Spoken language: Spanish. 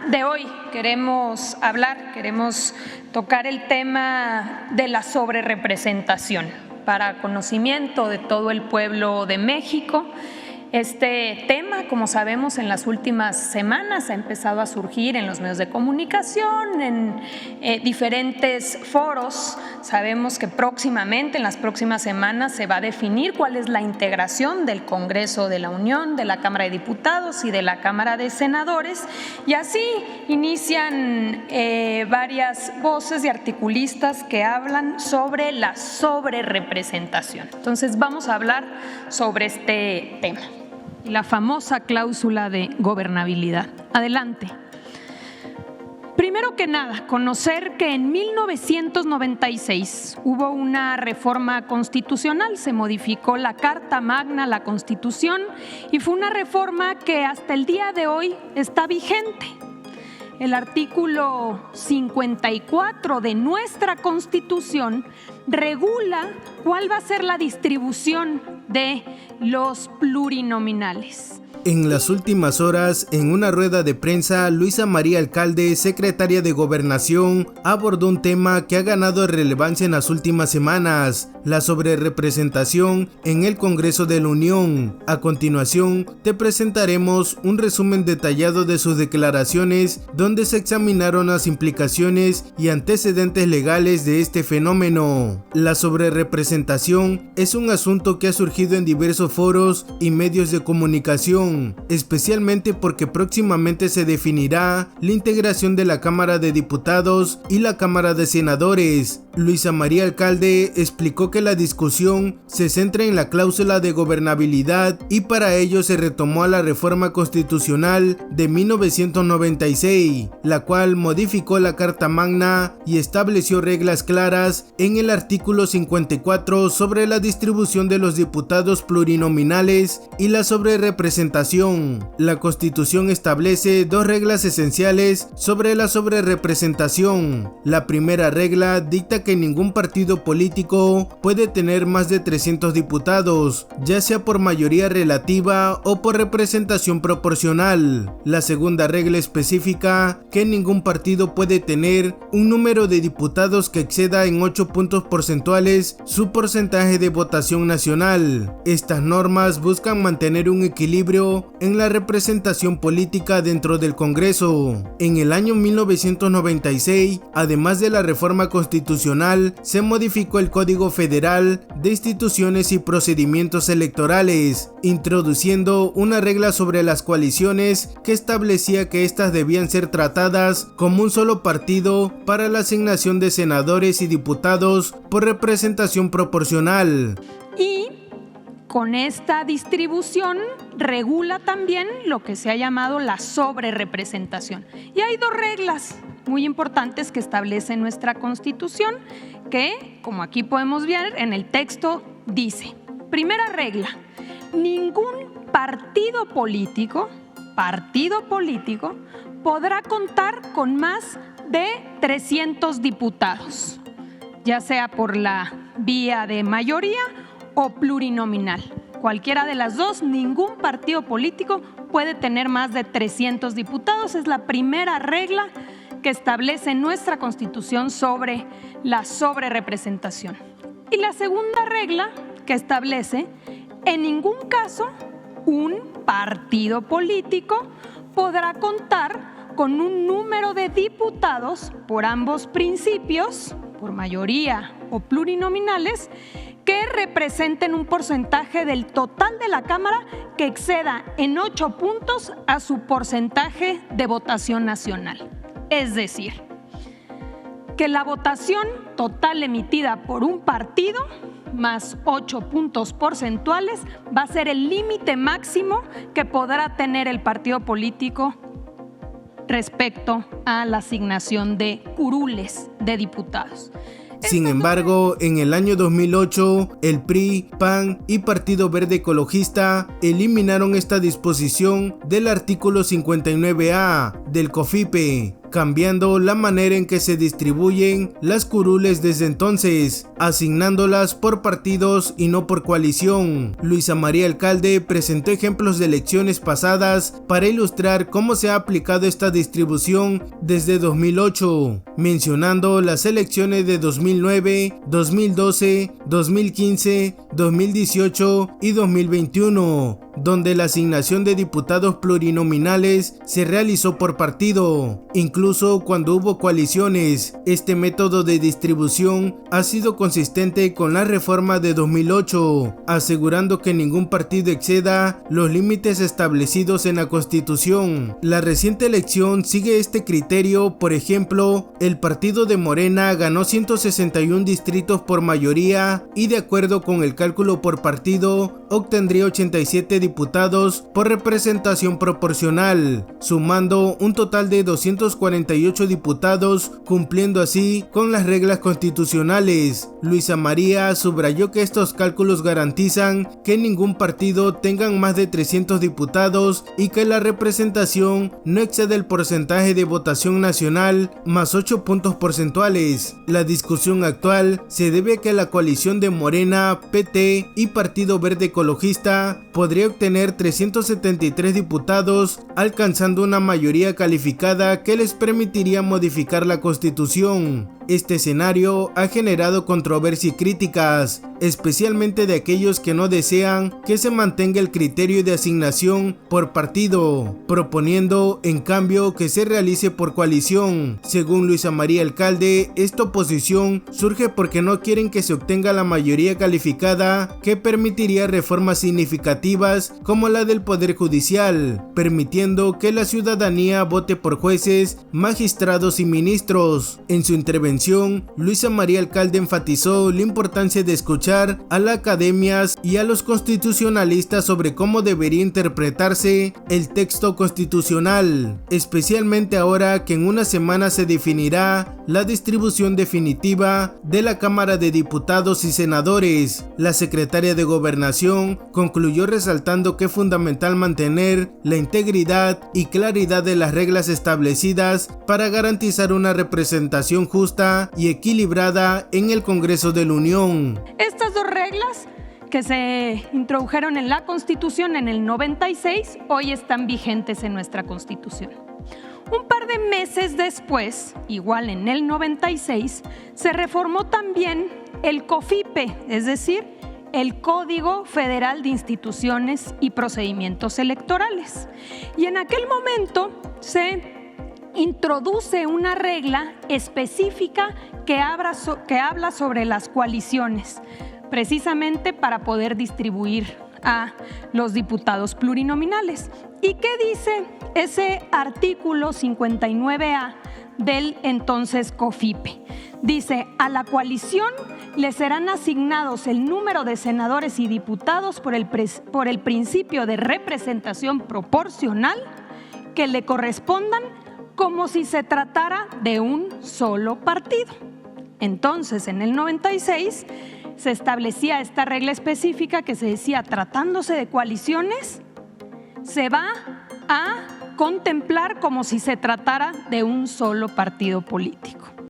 de hoy queremos tocar el tema de la sobrerepresentación para conocimiento de todo el pueblo de México. Este tema, como sabemos, en las últimas semanas ha empezado a surgir en los medios de comunicación, en diferentes foros. Sabemos que próximamente, en las próximas semanas, se va a definir cuál es la integración del Congreso de la Unión, de la Cámara de Diputados y de la Cámara de Senadores, y así inician varias voces y articulistas que hablan sobre la sobrerepresentación. Entonces vamos a hablar sobre este tema. La famosa cláusula de gobernabilidad. Adelante. Primero que nada, conocer que en 1996 hubo una reforma constitucional, se modificó la Carta Magna, la Constitución, y fue una reforma que hasta el día de hoy está vigente. El artículo 54 de nuestra Constitución regula cuál va a ser la distribución de los plurinominales. En las últimas horas, en una rueda de prensa, Luisa María Alcalde, secretaria de Gobernación, abordó un tema que ha ganado relevancia en las últimas semanas: la sobrerepresentación en el Congreso de la Unión. A continuación, te presentaremos un resumen detallado de sus declaraciones, donde se examinaron las implicaciones y antecedentes legales de este fenómeno. La sobrerepresentación es un asunto que ha surgido en diversos foros y medios de comunicación, especialmente porque próximamente se definirá la integración de la Cámara de Diputados y la Cámara de Senadores. Luisa María Alcalde explicó que la discusión se centra en la cláusula de gobernabilidad y para ello se retomó a la reforma constitucional de 1996, la cual modificó la Carta Magna y estableció reglas claras en el artículo 54 sobre la distribución de los diputados plurinominales y la sobrerepresentación. La Constitución establece dos reglas esenciales sobre la sobrerepresentación. La primera regla dicta que ningún partido político puede tener más de 300 diputados, ya sea por mayoría relativa o por representación proporcional. La segunda regla especifica que ningún partido puede tener un número de diputados que exceda en 8 puntos porcentuales su porcentaje de votación nacional. Estas normas buscan mantener un equilibrio en la representación política dentro del Congreso. En el año 1996, además de la reforma constitucional, se modificó el Código Federal de Instituciones y Procedimientos Electorales, introduciendo una regla sobre las coaliciones que establecía que éstas debían ser tratadas como un solo partido para la asignación de senadores y diputados por representación proporcional. Y con esta distribución regula también lo que se ha llamado la sobrerepresentación. Y hay dos reglas muy importantes que establece nuestra Constitución que, como aquí podemos ver en el texto, dice: primera regla, ningún partido político podrá contar con más de 300 diputados, ya sea por la vía de mayoría o plurinominal. Cualquiera de las dos, ningún partido político puede tener más de 300 diputados. Es la primera regla que establece nuestra Constitución sobre la sobrerepresentación. Y la segunda regla que establece: en ningún caso un partido político podrá contar con un número de diputados por ambos principios, por mayoría o plurinominales, que representen un porcentaje del total de la Cámara que exceda en 8 puntos a su porcentaje de votación nacional. Es decir, que la votación total emitida por un partido más 8 puntos porcentuales va a ser el límite máximo que podrá tener el partido político respecto a la asignación de curules de diputados. Sin embargo, en el año 2008, el PRI, PAN y Partido Verde Ecologista eliminaron esta disposición del artículo 59A del COFIPE. cambiando la manera en que se distribuyen las curules desde entonces, asignándolas por partidos y no por coalición. Luisa María Alcalde presentó ejemplos de elecciones pasadas para ilustrar cómo se ha aplicado esta distribución desde 2008, mencionando las elecciones de 2009, 2012, 2015, 2018 y 2021, donde la asignación de diputados plurinominales se realizó por partido. Incluso cuando hubo coaliciones, este método de distribución ha sido consistente con la reforma de 2008, asegurando que ningún partido exceda los límites establecidos en la Constitución. La reciente elección sigue este criterio. Por ejemplo, el partido de Morena ganó 161 distritos por mayoría y, de acuerdo con el cálculo por partido, obtendría 87 diputados por representación proporcional, sumando un total de 248 diputados, cumpliendo así con las reglas constitucionales. Luisa María subrayó que estos cálculos garantizan que ningún partido tenga más de 300 diputados y que la representación no excede el porcentaje de votación nacional más 8 puntos porcentuales. La discusión actual se debe a que la coalición de Morena, PT y Partido Verde Ecologista podría obtener 373 diputados, alcanzando una mayoría calificada que les permitiría modificar la Constitución. Este escenario ha generado controversia y críticas, especialmente de aquellos que no desean que se mantenga el criterio de asignación por partido, proponiendo en cambio que se realice por coalición. Según Luisa María Alcalde, esta oposición surge porque no quieren que se obtenga la mayoría calificada que permitiría reformas significativas como la del Poder Judicial, permitiendo que la ciudadanía vote por jueces, magistrados y ministros. En su intervención, Luisa María Alcalde enfatizó la importancia de escuchar a las academias y a los constitucionalistas sobre cómo debería interpretarse el texto constitucional, especialmente ahora que en una semana se definirá la distribución definitiva de la Cámara de Diputados y Senadores. La secretaria de Gobernación concluyó resaltando que es fundamental mantener la integridad y claridad de las reglas establecidas para garantizar una representación justa y equilibrada en el Congreso de la Unión. Estas dos reglas que se introdujeron en la Constitución en el 96 hoy están vigentes en nuestra Constitución. Un par de meses después, igual en el 96, se reformó también el COFIPE, es decir, el Código Federal de Instituciones y Procedimientos Electorales. Y en aquel momento se introduce una regla específica que habla sobre las coaliciones, precisamente para poder distribuir a los diputados plurinominales. ¿Y qué dice ese artículo 59A del entonces COFIPE? Dice: a la coalición le serán asignados el número de senadores y diputados por el principio de representación proporcional que le correspondan, como si se tratara de un solo partido. Entonces, en el 96 se establecía esta regla específica que se decía: tratándose de coaliciones, se va a contemplar como si se tratara de un solo partido político.